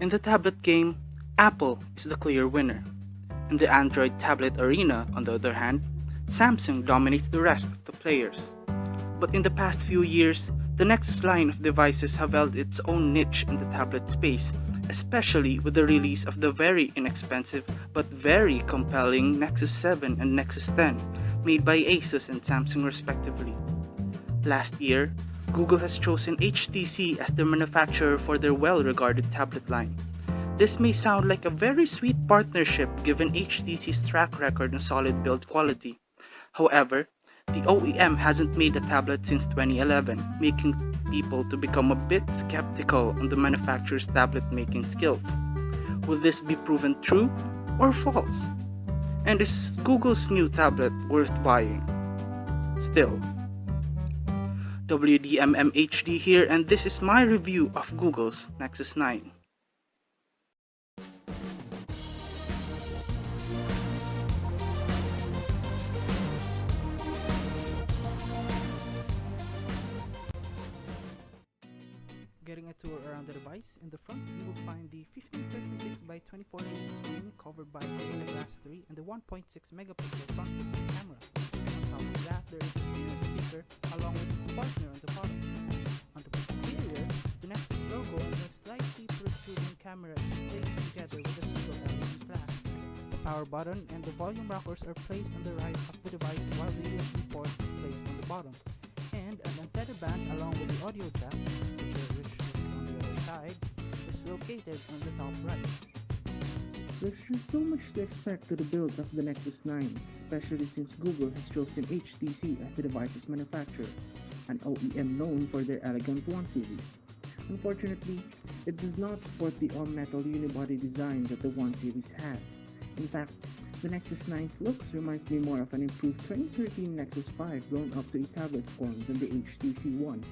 In the tablet game, Apple is the clear winner. In the Android tablet arena, on the other hand, Samsung dominates the rest of the players. But in the past few years, the Nexus line of devices have held its own niche in the tablet space, especially with the release of the very inexpensive but very compelling Nexus 7 and Nexus 10, made by Asus and Samsung respectively. Last year, Google has chosen HTC as their manufacturer for their well-regarded tablet line. This may sound like a very sweet partnership given HTC's track record and solid build quality. However, the OEM hasn't made a tablet since 2011, making people to become a bit skeptical on the manufacturer's tablet making skills. Will this be proven true or false? And is Google's new tablet worth buying? Still, WDMMHD here, and this is my review of Google's Nexus 9. Getting a tour around the device, in the front you will find the 1536 by 2480 screen covered by Gorilla Glass 3 and the 1.6 megapixel front-facing camera. On top of that, there is a stereo speaker along with its partner on the bottom. On the posterior, the Nexus logo and a slightly protruding camera is placed together with a single LED flash. The power button and the volume rockers are placed on the right of the device while the USB port is placed on the bottom. And an antenna band along with the audio jack, which is on the other side, is located on the top right. There's just so much to expect to the build of the Nexus 9, especially since Google has chosen HTC as the device's manufacturer, an OEM known for their elegant One series. Unfortunately, it does not support the all-metal unibody design that the One series has. In fact, the Nexus 9's looks reminds me more of an improved 2013 Nexus 5 blown up to a tablet form than the HTC One,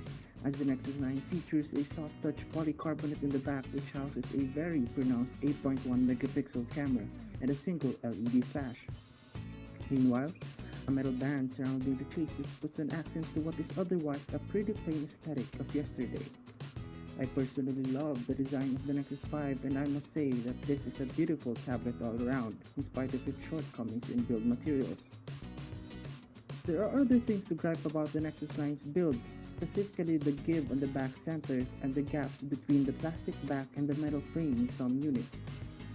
as the Nexus 9 features a soft-touch polycarbonate in the back which houses a very pronounced 8.1 megapixel camera and a single LED flash. Meanwhile, a metal band surrounding the chassis puts an accent to what is otherwise a pretty plain aesthetic of yesterday. I personally love the design of the Nexus 5 and I must say that this is a beautiful tablet all around, in spite of its shortcomings in build materials. There are other things to gripe about the Nexus 9's build, specifically the give on the back centers and the gaps between the plastic back and the metal frame in some units,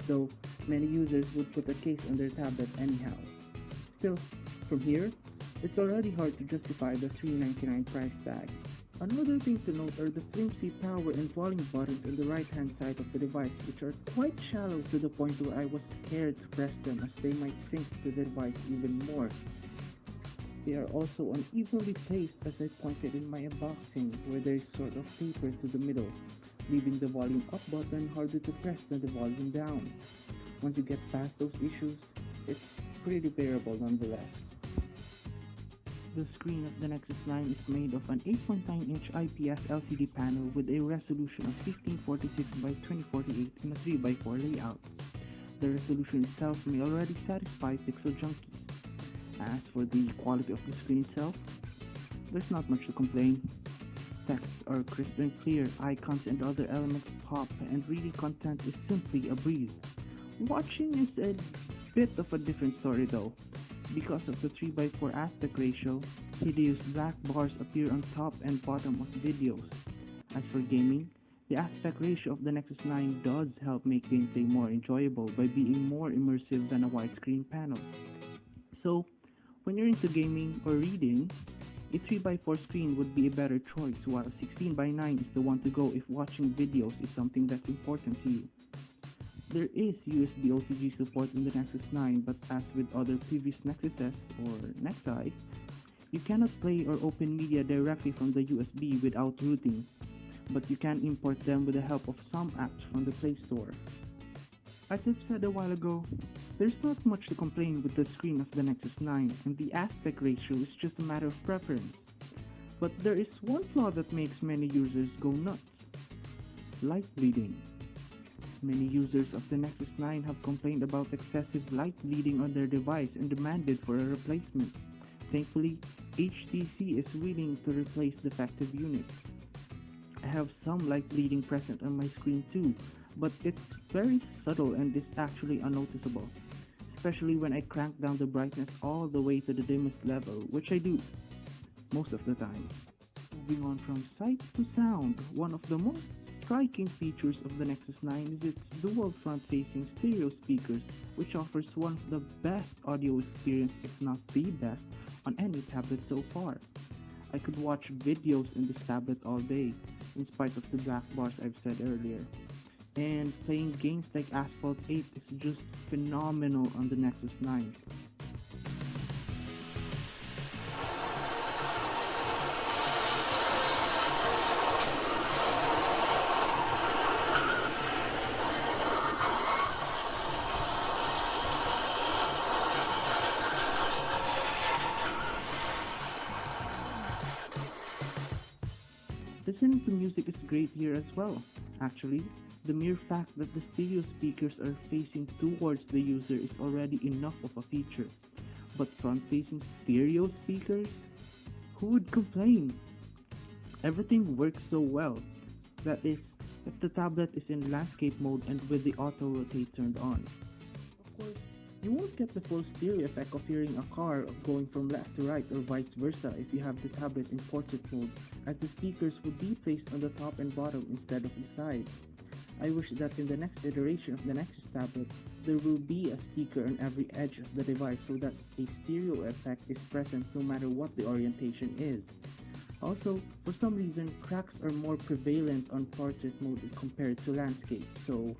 though many users would put a case on their tablet anyhow. Still, from here, it's already hard to justify the $399 price tag. Another thing to note are the flimsy power and volume buttons on the right hand side of the device, which are quite shallow to the point where I was scared to press them as they might sink the device even more. They are also unevenly placed as I pointed in my unboxing, where there is sort of taper to the middle, leaving the volume up button harder to press than the volume down. Once you get past those issues, it's pretty bearable nonetheless. The screen of the Nexus 9 is made of an 8.9-inch IPS LCD panel with a resolution of 1546 by 2048 in a 3x4 layout. The resolution itself may already satisfy pixel junkies. As for the quality of the screen itself, there's not much to complain. Texts are crisp and clear, icons and other elements pop, and reading content is simply a breeze. Watching is a bit of a different story though. Because of the 3x4 aspect ratio, hideous black bars appear on top and bottom of videos. As for gaming, the aspect ratio of the Nexus 9 does help make gameplay more enjoyable by being more immersive than a widescreen panel. So, when you're into gaming or reading, a 3x4 screen would be a better choice, while 16x9 is the one to go if watching videos is something that's important to you. There is USB OTG support in the Nexus 9, but as with other previous Nexuses or Nexi, you cannot play or open media directly from the USB without rooting, but you can import them with the help of some apps from the Play Store. As I've said a while ago, there's not much to complain with the screen of the Nexus 9, and the aspect ratio is just a matter of preference. But there is one flaw that makes many users go nuts: light bleeding. Many users of the Nexus 9 have complained about excessive light bleeding on their device and demanded for a replacement. Thankfully, HTC is willing to replace defective units. I have some light bleeding present on my screen too, but it's very subtle and is actually unnoticeable, especially when I crank down the brightness all the way to the dimmest level, which I do most of the time. Moving on from sight to sound, one of the most striking features of the Nexus 9 is its dual front-facing stereo speakers, which offers one of the best audio experience, if not the best, on any tablet so far. I could watch videos in this tablet all day, in spite of the black bars I've said earlier. And playing games like Asphalt 8 is just phenomenal on the Nexus 9. Listening to music is great here as well. Actually, the mere fact that the stereo speakers are facing towards the user is already enough of a feature. But front-facing stereo speakers? Who would complain? Everything works so well. That is, if the tablet is in landscape mode and with the auto rotate turned on. Of course, you won't get the full stereo effect of hearing a car going from left to right or vice versa if you have the tablet in portrait mode, as the speakers would be placed on the top and bottom instead of the sides. I wish that in the next iteration of the Nexus tablet, there will be a speaker on every edge of the device so that a stereo effect is present no matter what the orientation is. Also, for some reason, cracks are more prevalent on portrait mode compared to landscape, so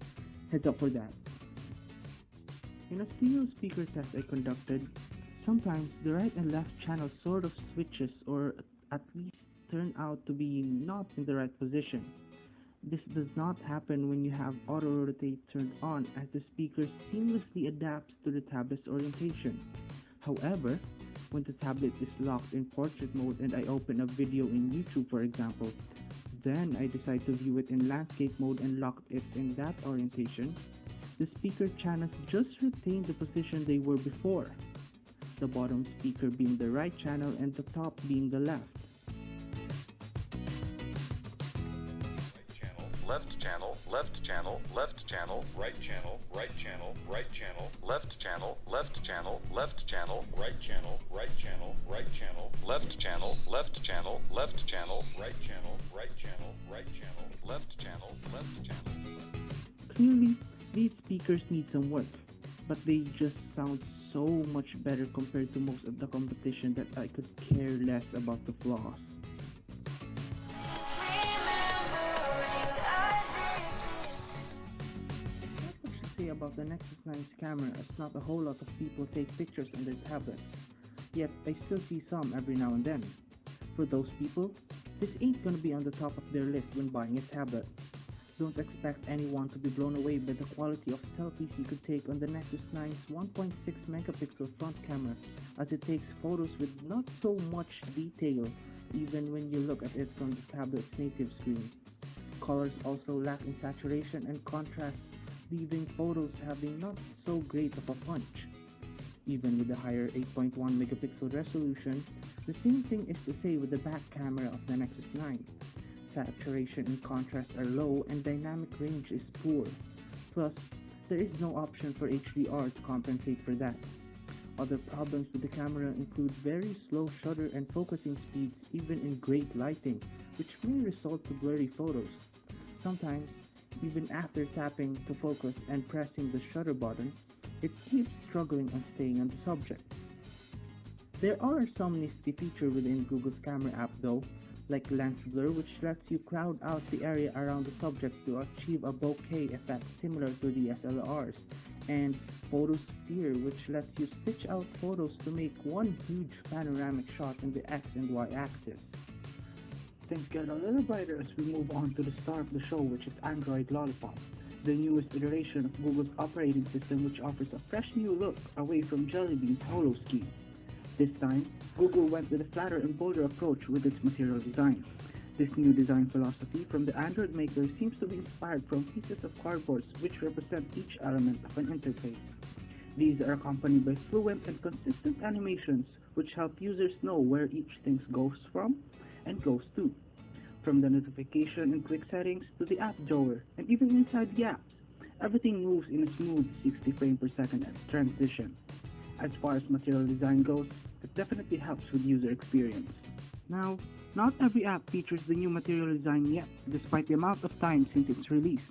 heads up for that. In a stereo speaker test I conducted, sometimes the right and left channel sort of switches or at least turn out to be not in the right position. This does not happen when you have auto rotate turned on, as the speaker seamlessly adapts to the tablet's orientation. However, when the tablet is locked in portrait mode and I open a video in YouTube for example, then I decide to view it in landscape mode and lock it in that orientation, the speaker channels just retain the position they were before, the bottom speaker being the right channel and the top being the left. Left channel, left channel, left channel, right channel, right channel, right channel, left channel, left channel, left channel, right channel, right channel, right channel, left channel, left channel, left channel, right channel, right channel, right channel, left channel, left channel. Clearly, these speakers need some work, but they just sound so much better compared to most of the competition that I could care less about the flaws. Say about the Nexus 9's camera, as not a whole lot of people take pictures on their tablets, yet I still see some every now and then. For those people, this ain't gonna be on the top of their list when buying a tablet. Don't expect anyone to be blown away by the quality of selfies you could take on the Nexus 9's 1.6 megapixel front camera, as it takes photos with not so much detail even when you look at it from the tablet's native screen. Colors also lack in saturation and contrast, leaving photos having not so great of a punch. Even with the higher 8.1 megapixel resolution, the same thing is to say with the back camera of the Nexus 9. Saturation and contrast are low and dynamic range is poor. Plus, there is no option for HDR to compensate for that. Other problems with the camera include very slow shutter and focusing speeds even in great lighting, which may result to blurry photos. Sometimes, even after tapping to focus and pressing the shutter button, it keeps struggling on staying on the subject. There are some nifty features within Google's camera app though, like lens blur, which lets you crowd out the area around the subject to achieve a bokeh effect similar to DSLRs, and photosphere, which lets you stitch out photos to make one huge panoramic shot in the X and Y axis. Things get a little brighter as we move on to the star of the show, which is Android Lollipop, the newest iteration of Google's operating system, which offers a fresh new look away from Jelly Bean's Holo scheme. This time, Google went with a flatter and bolder approach with its material design. This new design philosophy from the Android maker seems to be inspired from pieces of cardboard which represent each element of an interface. These are accompanied by fluent and consistent animations which help users know where each thing goes from and goes to. From the notification and quick settings to the app drawer and even inside the apps, everything moves in a smooth 60 frames per second transition. As far as material design goes, it definitely helps with user experience. Now, not every app features the new material design yet, despite the amount of time since its release.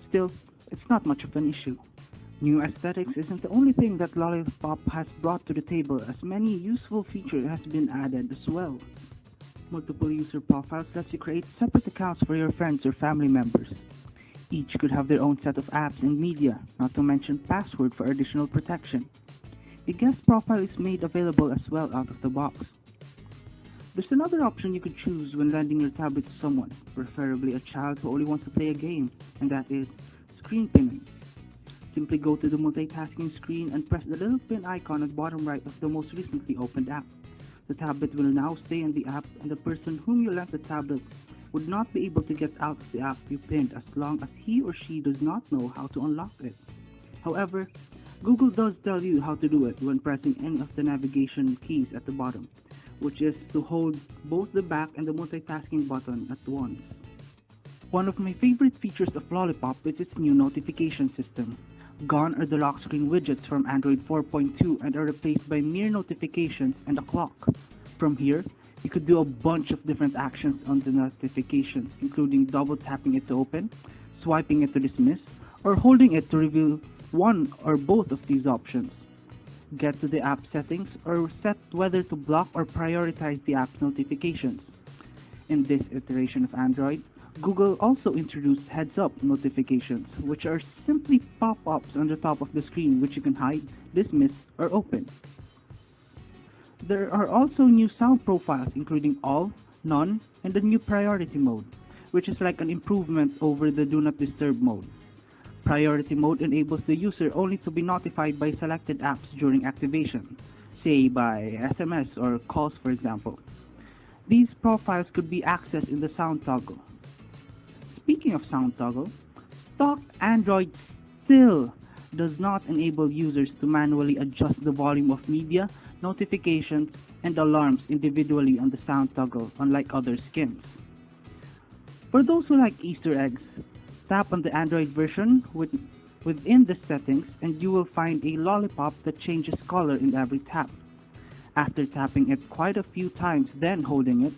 Still, it's not much of an issue. New aesthetics isn't the only thing that Lollipop has brought to the table, as many useful features has been added as well. Multiple user profiles lets you create separate accounts for your friends or family members. Each could have their own set of apps and media, not to mention password for additional protection. A guest profile is made available as well out of the box. There's another option you could choose when lending your tablet to someone, preferably a child who only wants to play a game, and that is screen pinning. Simply go to the multitasking screen and press the little pin icon at the bottom right of the most recently opened app. The tablet will now stay in the app, and the person whom you lent the tablet would not be able to get out of the app you pinned as long as he or she does not know how to unlock it. However, Google does tell you how to do it when pressing any of the navigation keys at the bottom, which is to hold both the back and the multitasking button at once. One of my favorite features of Lollipop is its new notification system. Gone are the lock screen widgets from Android 4.2 and are replaced by mere notifications and a clock. From here, you could do a bunch of different actions on the notifications, including double tapping it to open, swiping it to dismiss, or holding it to reveal one or both of these options. Get to the app settings or set whether to block or prioritize the app's notifications. In this iteration of Android, Google also introduced heads-up notifications, which are simply pop-ups on the top of the screen which you can hide, dismiss, or open. There are also new sound profiles including all, none, and the new priority mode, which is like an improvement over the do not disturb mode. Priority mode enables the user only to be notified by selected apps during activation, say by SMS or calls for example. These profiles could be accessed in the sound toggle. Speaking of sound toggle, stock Android still does not enable users to manually adjust the volume of media, notifications, and alarms individually on the sound toggle, unlike other skins. For those who like Easter eggs, tap on the Android version within the settings and you will find a lollipop that changes color in every tap. After tapping it quite a few times then holding it,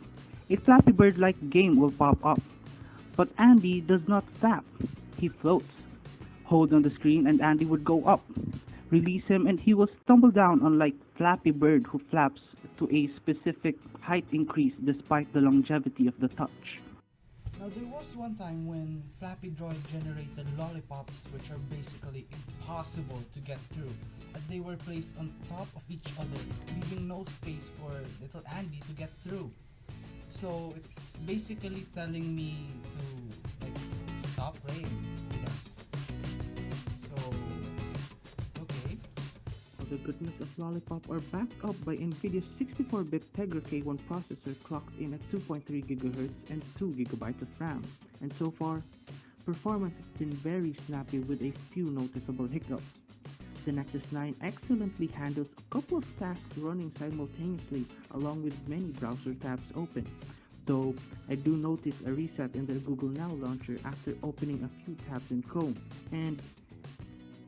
a Flappy Bird-like game will pop up. But Andy does not tap, he floats. Hold on the screen and Andy would go up. Release him and he will tumble down, unlike Flappy Bird who flaps to a specific height increase despite the longevity of the touch. Now there was one time when Flappy Droid generated lollipops which are basically impossible to get through, as they were placed on top of each other, leaving no space for little Andy to get through. So it's basically telling me to stop playing, yes. So okay. The goodness of Lollipop are backed up by NVIDIA's 64-bit Tegra K1 processor clocked in at 2.3 GHz and 2 GB of RAM. And so far, performance has been very snappy with a few noticeable hiccups. The Nexus 9 excellently handles a couple of tasks running simultaneously along with many browser tabs open, though I do notice a reset in the Google Now launcher after opening a few tabs in Chrome, and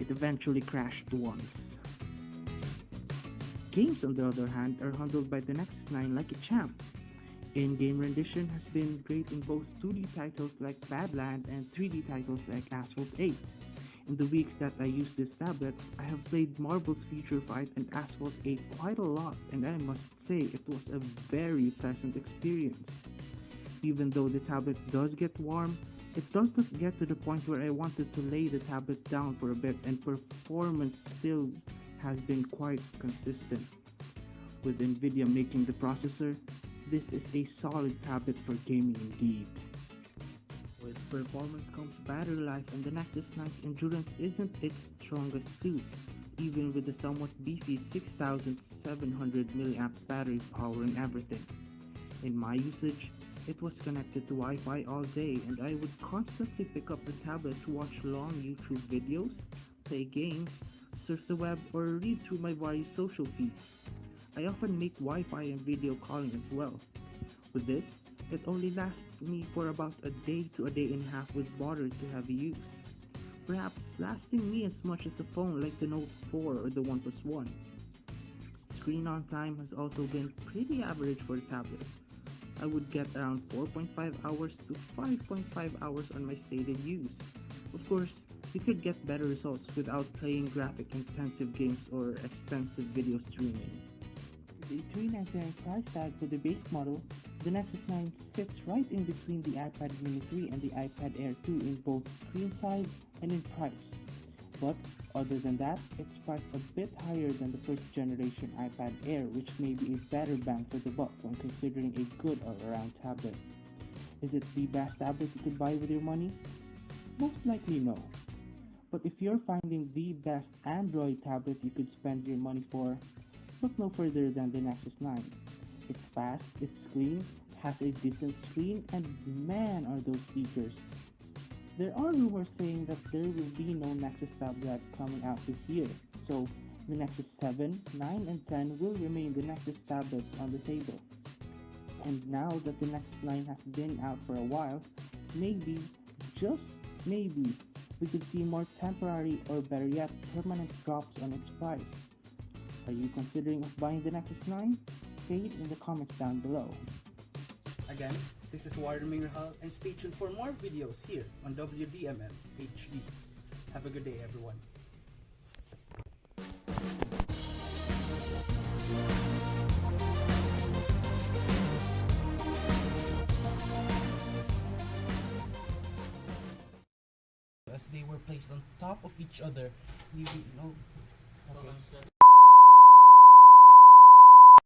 it eventually crashed once. Games, on the other hand, are handled by the Nexus 9 like a champ. In-game rendition has been great in both 2D titles like Badland and 3D titles like Asphalt 8. In the weeks that I used this tablet, I have played Marvel's Future Fight and Asphalt 8 quite a lot, and I must say it was a very pleasant experience. Even though the tablet does get warm, it does not get to the point where I wanted to lay the tablet down for a bit, and performance still has been quite consistent. With NVIDIA making the processor, this is a solid tablet for gaming indeed. With performance comes battery life, and the Nexus 9's endurance isn't its strongest suit, even with the somewhat beefy 6700 mAh battery powering everything. In my usage, it was connected to Wi-Fi all day, and I would constantly pick up the tablet to watch long YouTube videos, play games, surf the web, or read through my various social feeds. I often make Wi-Fi and video calling as well. With this, it only lasts me for about a day to a day and a half with moderate to heavy use, perhaps lasting me as much as a phone like the Note 4 or the OnePlus One. Screen on time has also been pretty average for the tablet. I would get around 4.5 hours to 5.5 hours on my stated use. Of course, you could get better results without playing graphic-intensive games or expensive video streaming. The $399 price tag for the base model, the Nexus 9 fits right in between the iPad Mini 3 and the iPad Air 2 in both screen size and in price. But other than that, it's priced a bit higher than the first generation iPad Air, which may be a better bang for the buck when considering a good all-around tablet. Is it the best tablet you could buy with your money? Most likely no. But if you're finding the best Android tablet you could spend your money for, look no further than the Nexus 9. It's fast, it's clean, has a decent screen, and man are those features. There are rumors saying that there will be no Nexus tablet coming out this year, so the Nexus 7, 9, and 10 will remain the Nexus tablets on the table. And now that the Nexus 9 has been out for a while, maybe, just maybe, we could see more temporary or better yet permanent drops on its price. Are you considering of buying the Nexus 9? Say it in the comments down below. Again, this is Warren Mingrajal, and stay tuned for more videos here on WDMM HD. Have a good day, everyone. As they were placed on top of each other, you know. Okay.